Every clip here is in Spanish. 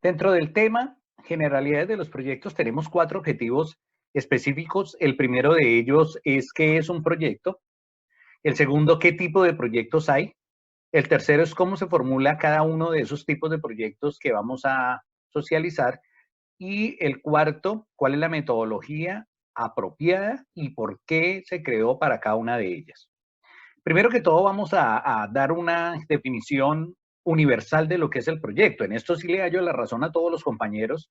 Dentro del tema generalidades de los proyectos tenemos 4 objetivos específicos. El primero de ellos es qué es un proyecto. El segundo, qué tipo de proyectos hay. El tercero es cómo se formula cada uno de esos tipos de proyectos que vamos a socializar. Y el cuarto, cuál es la metodología apropiada y por qué se creó para cada una de ellas. Primero que todo, vamos a dar una definición universal de lo que es el proyecto. En esto sí le hallo la razón a todos los compañeros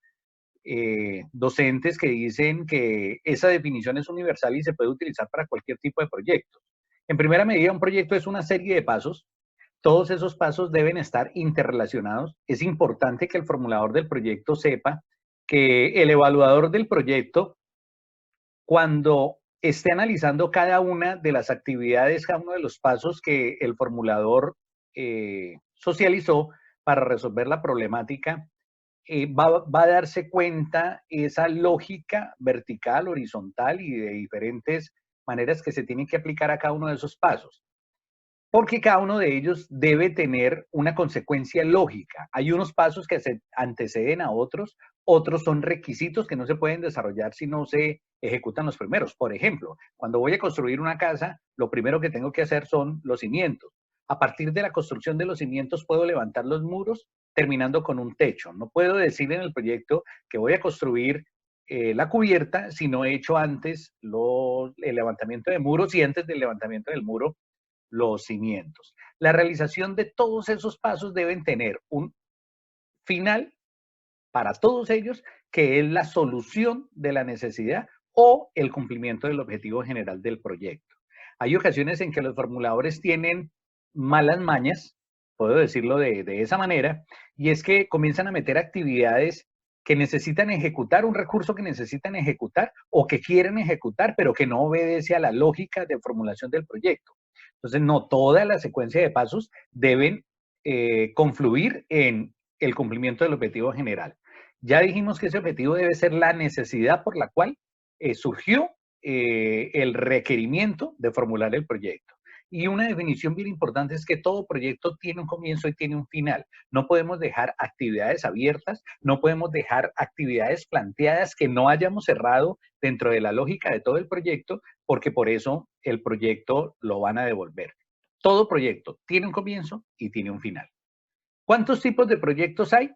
docentes que dicen que esa definición es universal y se puede utilizar para cualquier tipo de proyecto. En primera medida, un proyecto es una serie de pasos. Todos esos pasos deben estar interrelacionados. Es importante que el formulador del proyecto sepa que el evaluador del proyecto, cuando esté analizando cada una de las actividades, cada uno de los pasos que el formulador socializó para resolver la problemática, va a darse cuenta esa lógica vertical, horizontal y de diferentes maneras que se tienen que aplicar a cada uno de esos pasos. Porque cada uno de ellos debe tener una consecuencia lógica. Hay unos pasos que se anteceden a otros, otros son requisitos que no se pueden desarrollar si no se ejecutan los primeros. Por ejemplo, cuando voy a construir una casa, lo primero que tengo que hacer son los cimientos. A partir de la construcción de los cimientos puedo levantar los muros terminando con un techo. No puedo decir en el proyecto que voy a construir la cubierta si no he hecho antes el levantamiento de muros y antes del levantamiento del muro los cimientos. La realización de todos esos pasos deben tener un final para todos ellos, que es la solución de la necesidad o el cumplimiento del objetivo general del proyecto. Hay ocasiones en que los formuladores tienen malas mañas, puedo decirlo de esa manera, y es que comienzan a meter actividades que necesitan ejecutar, un recurso que necesitan ejecutar o que quieren ejecutar, pero que no obedece a la lógica de formulación del proyecto. Entonces, no toda la secuencia de pasos deben confluir en el cumplimiento del objetivo general. Ya dijimos que ese objetivo debe ser la necesidad por la cual surgió el requerimiento de formular el proyecto. Y una definición bien importante es que todo proyecto tiene un comienzo y tiene un final. No podemos dejar actividades abiertas, no podemos dejar actividades planteadas que no hayamos cerrado dentro de la lógica de todo el proyecto, porque por eso el proyecto lo van a devolver. Todo proyecto tiene un comienzo y tiene un final. ¿Cuántos tipos de proyectos hay?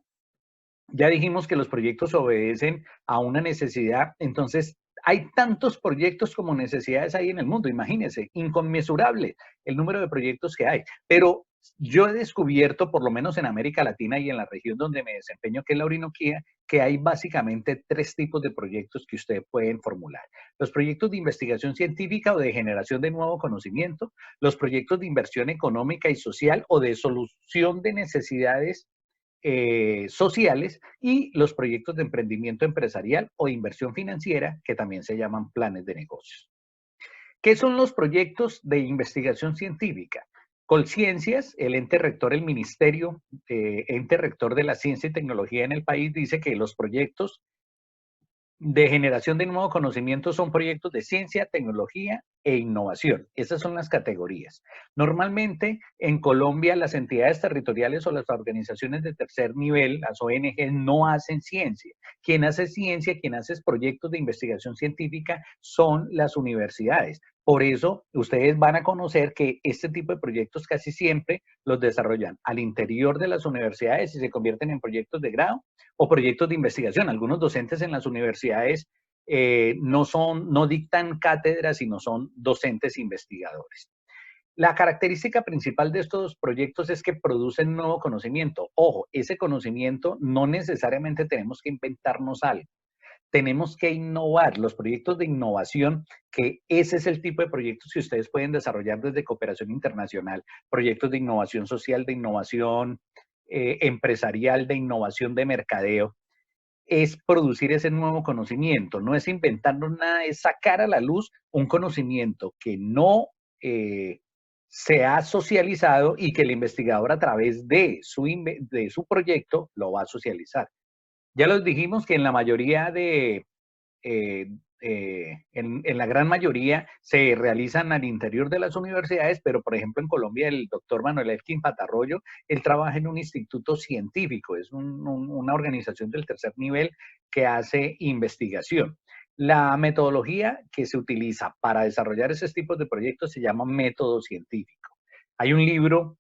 Ya dijimos que los proyectos obedecen a una necesidad, entonces hay tantos proyectos como necesidades hay en el mundo, imagínense, inconmensurable el número de proyectos que hay. Pero yo he descubierto, por lo menos en América Latina y en la región donde me desempeño, que es la Orinoquía, que hay básicamente 3 tipos de proyectos que ustedes pueden formular. Los proyectos de investigación científica o de generación de nuevo conocimiento, los proyectos de inversión económica y social o de solución de necesidades sociales y los proyectos de emprendimiento empresarial o inversión financiera, que también se llaman planes de negocios. ¿Qué son los proyectos de investigación científica? Colciencias, el ente rector, el ministerio, ente rector de la ciencia y tecnología en el país, dice que los proyectos de generación de nuevo conocimiento son proyectos de ciencia, tecnología e innovación. Esas son las categorías. Normalmente en Colombia las entidades territoriales o las organizaciones de tercer nivel, las ONG, no hacen ciencia. Quien hace ciencia, quien hace proyectos de investigación científica son las universidades. Por eso ustedes van a conocer que este tipo de proyectos casi siempre los desarrollan al interior de las universidades y se convierten en proyectos de grado o proyectos de investigación. Algunos docentes en las universidades no dictan cátedras, sino son docentes investigadores. La característica principal de estos proyectos es que producen nuevo conocimiento. Ojo, ese conocimiento no necesariamente tenemos que inventarnos algo. Tenemos que innovar. Los proyectos de innovación, que ese es el tipo de proyectos que ustedes pueden desarrollar desde cooperación internacional, proyectos de innovación social, de innovación empresarial, de innovación de mercadeo, es producir ese nuevo conocimiento, no es inventarnos nada, es sacar a la luz un conocimiento que no se ha socializado y que el investigador a través de su proyecto lo va a socializar. Ya les dijimos que en la mayoría de en la gran mayoría se realizan al interior de las universidades, pero por ejemplo en Colombia el doctor Manuel Elkin Patarroyo, él trabaja en un instituto científico, es una organización del tercer nivel que hace investigación. La metodología que se utiliza para desarrollar esos tipos de proyectos se llama método científico. Hay un libro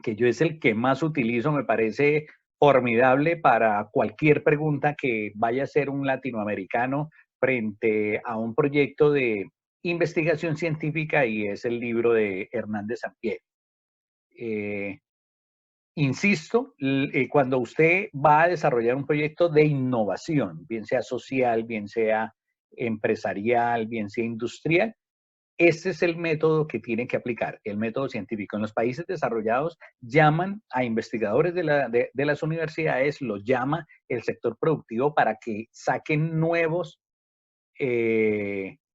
que yo es el que más utilizo, me parece formidable para cualquier pregunta que vaya a ser un latinoamericano frente a un proyecto de investigación científica, y es el libro de Hernández Sampieri. Insisto, cuando usted va a desarrollar un proyecto de innovación, bien sea social, bien sea empresarial, bien sea industrial, este es el método que tienen que aplicar, el método científico. En los países desarrollados llaman a investigadores de las universidades, los llama el sector productivo para que saquen nuevos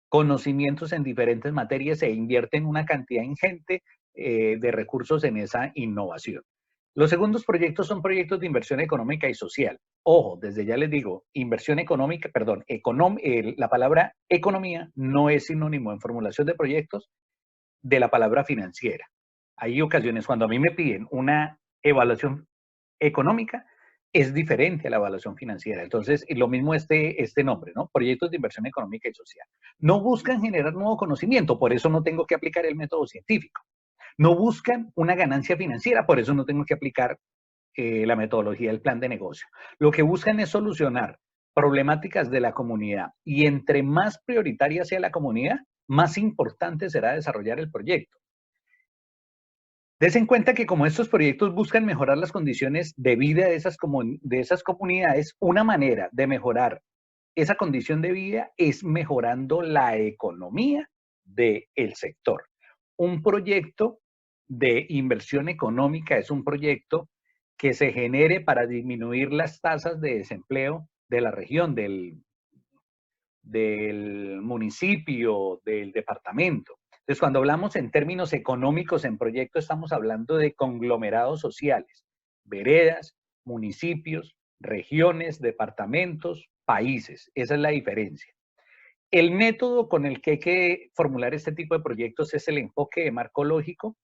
conocimientos en diferentes materias e invierten una cantidad ingente de recursos en esa innovación. Los segundos proyectos son proyectos de inversión económica y social. Ojo, desde ya les digo, inversión económica, perdón, la palabra economía no es sinónimo en formulación de proyectos de la palabra financiera. Hay ocasiones cuando a mí me piden una evaluación económica, es diferente a la evaluación financiera. Entonces, lo mismo este nombre, ¿no? Proyectos de inversión económica y social. No buscan generar nuevo conocimiento, por eso no tengo que aplicar el método científico. No buscan una ganancia financiera, por eso no tengo que aplicar la metodología del plan de negocio. Lo que buscan es solucionar problemáticas de la comunidad, y entre más prioritaria sea la comunidad, más importante será desarrollar el proyecto. Des en cuenta que como estos proyectos buscan mejorar las condiciones de vida de esas comunidades, una manera de mejorar esa condición de vida es mejorando la economía del sector. Un proyecto de inversión económica es un proyecto que se genere para disminuir las tasas de desempleo de la región, del municipio, del departamento. Entonces, cuando hablamos en términos económicos en proyecto, estamos hablando de conglomerados sociales, veredas, municipios, regiones, departamentos, países. Esa es la diferencia. El método con el que hay que formular este tipo de proyectos es el enfoque de marco lógico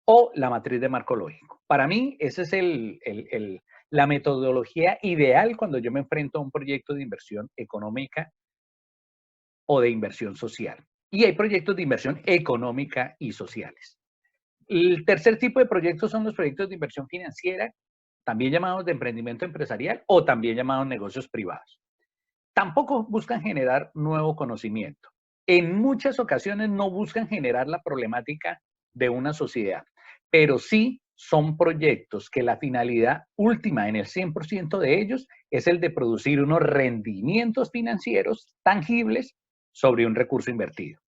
o la matriz de marco lógico. Para mí, esa es la metodología ideal cuando yo me enfrento a un proyecto de inversión económica o de inversión social. Y hay proyectos de inversión económica y sociales. El tercer tipo de proyectos son los proyectos de inversión financiera, también llamados de emprendimiento empresarial o también llamados negocios privados. Tampoco buscan generar nuevo conocimiento. En muchas ocasiones no buscan generar la problemática de una sociedad, pero sí son proyectos que la finalidad última en el 100% de ellos es el de producir unos rendimientos financieros tangibles sobre un recurso invertido.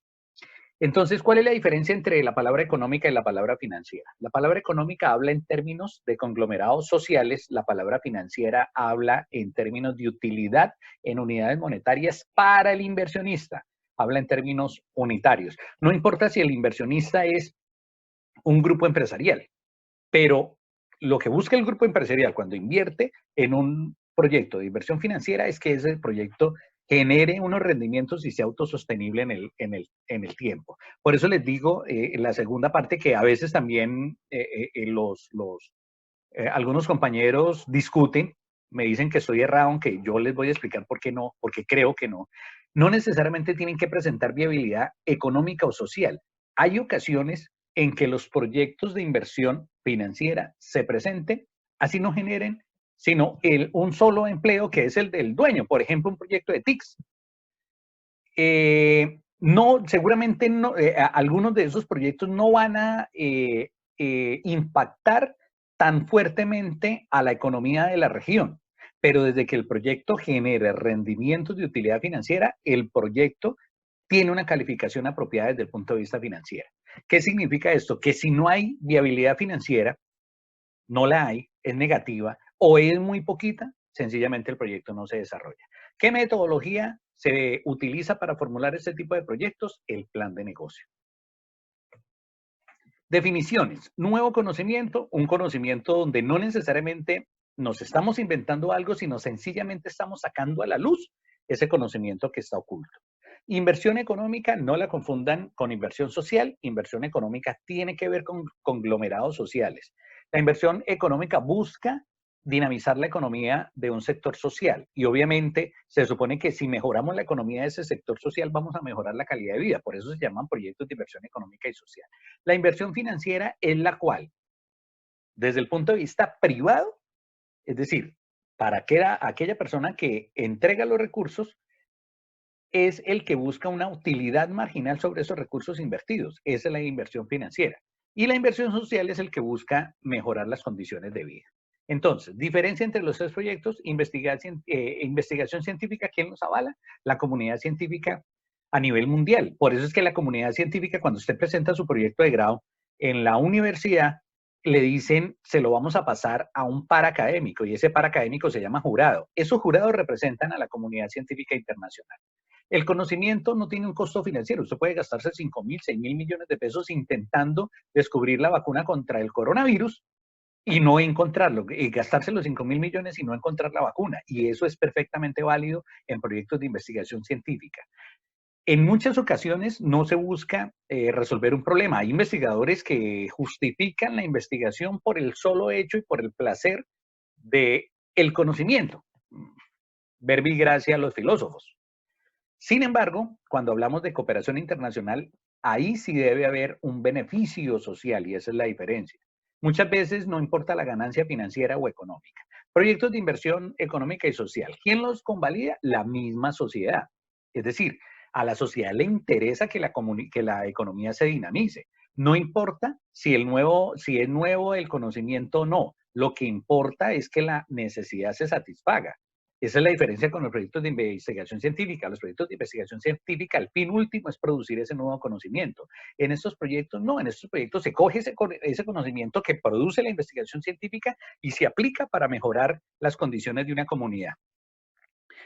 Entonces, ¿cuál es la diferencia entre la palabra económica y la palabra financiera? La palabra económica habla en términos de conglomerados sociales, la palabra financiera habla en términos de utilidad en unidades monetarias para el inversionista, habla en términos unitarios. No importa si el inversionista es un grupo empresarial, pero lo que busca el grupo empresarial cuando invierte en un proyecto de inversión financiera es que ese proyecto genere unos rendimientos y sea autosostenible en el tiempo. Por eso les digo en la segunda parte que a veces también algunos compañeros discuten, me dicen que estoy errado, aunque yo les voy a explicar por qué no, porque creo que no. No necesariamente tienen que presentar viabilidad económica o social. Hay ocasiones en que los proyectos de inversión financiera se presenten, así no generen sino un solo empleo que es el del dueño. Por ejemplo, un proyecto de TICS. No, seguramente no, algunos de esos proyectos no van a impactar tan fuertemente a la economía de la región, pero desde que el proyecto genere rendimientos de utilidad financiera, el proyecto tiene una calificación apropiada desde el punto de vista financiero. ¿Qué significa esto? Que si no hay viabilidad financiera, no la hay, es negativa o es muy poquita, sencillamente el proyecto no se desarrolla. ¿Qué metodología se utiliza para formular este tipo de proyectos? El plan de negocio. Definiciones. Nuevo conocimiento, un conocimiento donde no necesariamente nos estamos inventando algo, sino sencillamente estamos sacando a la luz ese conocimiento que está oculto. Inversión económica, no la confundan con inversión social. Inversión económica tiene que ver con conglomerados sociales. La inversión económica busca dinamizar la economía de un sector social. Y obviamente se supone que si mejoramos la economía de ese sector social, vamos a mejorar la calidad de vida. Por eso se llaman proyectos de inversión económica y social. La inversión financiera es la cual, desde el punto de vista privado, es decir, para aquella persona que entrega los recursos, es el que busca una utilidad marginal sobre esos recursos invertidos. Esa es la inversión financiera. Y la inversión social es el que busca mejorar las condiciones de vida. Entonces, diferencia entre los tres proyectos: investigación científica, ¿quién los avala? La comunidad científica a nivel mundial. Por eso es que la comunidad científica, cuando usted presenta su proyecto de grado en la universidad, le dicen, se lo vamos a pasar a un par académico, y ese par académico se llama jurado. Esos jurados representan a la comunidad científica internacional. El conocimiento no tiene un costo financiero. Usted puede gastarse 5.000, 6.000 millones de pesos intentando descubrir la vacuna contra el coronavirus y no encontrarlo, y gastarse los 5.000 millones y no encontrar la vacuna. Y eso es perfectamente válido en proyectos de investigación científica. En muchas ocasiones no se busca resolver un problema. Hay investigadores que justifican la investigación por el solo hecho y por el placer del conocimiento. Verbi gracia a los filósofos. Sin embargo, cuando hablamos de cooperación internacional, ahí sí debe haber un beneficio social, y esa es la diferencia. Muchas veces no importa la ganancia financiera o económica. Proyectos de inversión económica y social, ¿quién los convalida? La misma sociedad. Es decir, a la sociedad le interesa que la economía se dinamice. No importa si es nuevo el conocimiento o no. Lo que importa es que la necesidad se satisfaga. Esa es la diferencia con los proyectos de investigación científica. Los proyectos de investigación científica, el fin último es producir ese nuevo conocimiento. En estos proyectos no, en estos proyectos se coge ese conocimiento que produce la investigación científica y se aplica para mejorar las condiciones de una comunidad.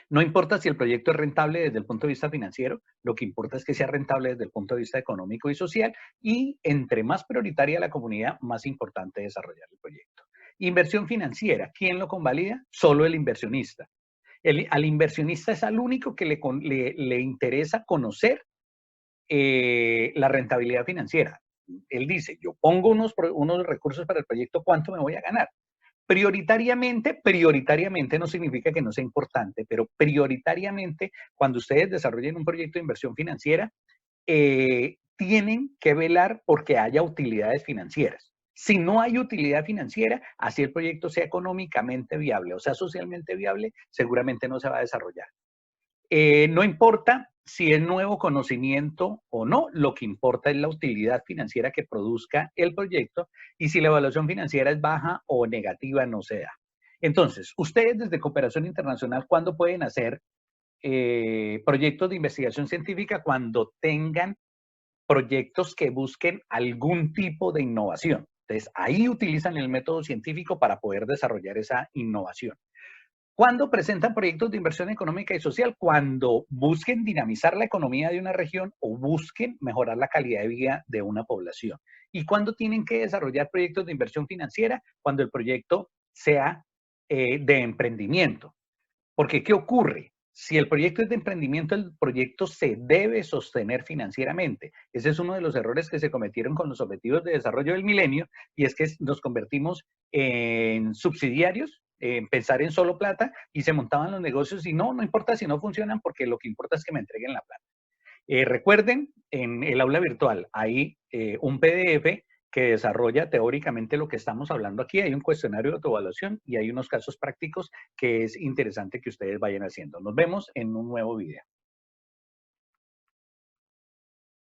No importa si el proyecto es rentable desde el punto de vista financiero, lo que importa es que sea rentable desde el punto de vista económico y social, y entre más prioritaria la comunidad, más importante desarrollar el proyecto. Inversión financiera, ¿quién lo convalida? Solo el inversionista. Al inversionista es al único que le interesa conocer la rentabilidad financiera. Él dice, yo pongo unos recursos para el proyecto, ¿cuánto me voy a ganar? Prioritariamente no significa que no sea importante, pero prioritariamente, cuando ustedes desarrollen un proyecto de inversión financiera, tienen que velar porque haya utilidades financieras. Si no hay utilidad financiera, así el proyecto sea económicamente viable o sea socialmente viable, seguramente no se va a desarrollar. No importa si es nuevo conocimiento o no, lo que importa es la utilidad financiera que produzca el proyecto, y si la evaluación financiera es baja o negativa, no se da. Entonces, ustedes desde Cooperación Internacional, ¿cuándo pueden hacer proyectos de investigación científica? Cuando tengan proyectos que busquen algún tipo de innovación. Entonces, ahí utilizan el método científico para poder desarrollar esa innovación. ¿Cuándo presentan proyectos de inversión económica y social? Cuando busquen dinamizar la economía de una región o busquen mejorar la calidad de vida de una población. ¿Y cuándo tienen que desarrollar proyectos de inversión financiera? Cuando el proyecto sea de emprendimiento. Porque, ¿qué ocurre? Si el proyecto es de emprendimiento, el proyecto se debe sostener financieramente. Ese es uno de los errores que se cometieron con los objetivos de desarrollo del milenio, y es que nos convertimos en subsidiarios, en pensar en solo plata, y se montaban los negocios y no importa si no funcionan, porque lo que importa es que me entreguen la plata. Recuerden, en el aula virtual hay un PDF que desarrolla teóricamente lo que estamos hablando aquí. Hay un cuestionario de autoevaluación y hay unos casos prácticos que es interesante que ustedes vayan haciendo. Nos vemos en un nuevo video.